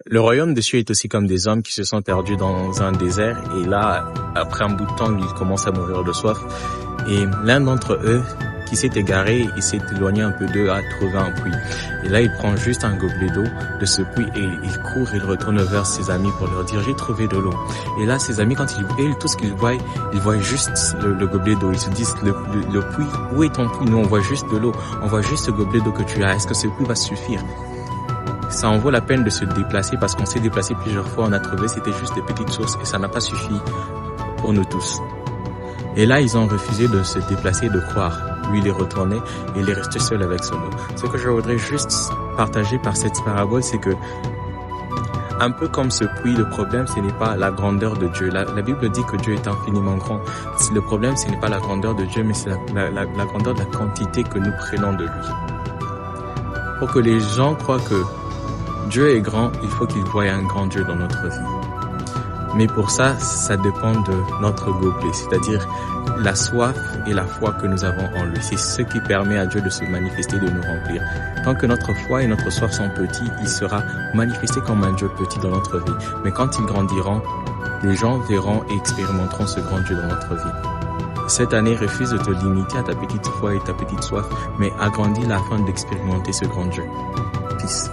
Le royaume des cieux est aussi comme des hommes qui se sont perdus dans un désert et là, après un bout de temps, ils commencent à mourir de soif. Et l'un d'entre eux, qui s'est égaré, il s'est éloigné un peu d'eux à trouver un puits. Et là, il prend juste un gobelet d'eau de ce puits et il court, il retourne vers ses amis pour leur dire « j'ai trouvé de l'eau ». Et là, ses amis, quand tout ce qu'ils voient juste le gobelet d'eau. Ils se disent « le puits, où est ton puits? Nous, on voit juste de l'eau, on voit juste ce gobelet d'eau que tu as. Est-ce que ce puits va suffire ?» Ça en vaut la peine de se déplacer parce qu'on s'est déplacé plusieurs fois, on a trouvé c'était juste des petites sources et ça n'a pas suffi pour nous tous. Et là, ils ont refusé de se déplacer et de croire. Lui, il est retourné et il est resté seul avec son eau. Ce que je voudrais juste partager par cette parabole, c'est que, un peu comme ce puits, le problème, ce n'est pas la grandeur de Dieu. La Bible dit que Dieu est infiniment grand. Le problème, ce n'est pas la grandeur de Dieu, mais c'est la grandeur de la quantité que nous prenons de lui. Pour que les gens croient que Dieu est grand, il faut qu'ils voient un grand Dieu dans notre vie. Mais pour ça, ça dépend de notre gobelet, c'est-à-dire la soif et la foi que nous avons en lui. C'est ce qui permet à Dieu de se manifester, de nous remplir. Tant que notre foi et notre soif sont petits, il sera manifesté comme un Dieu petit dans notre vie. Mais quand ils grandiront, les gens verront et expérimenteront ce grand Dieu dans notre vie. Cette année, refuse de te limiter à ta petite foi et ta petite soif, mais agrandis-la afin d'expérimenter ce grand Dieu. Peace.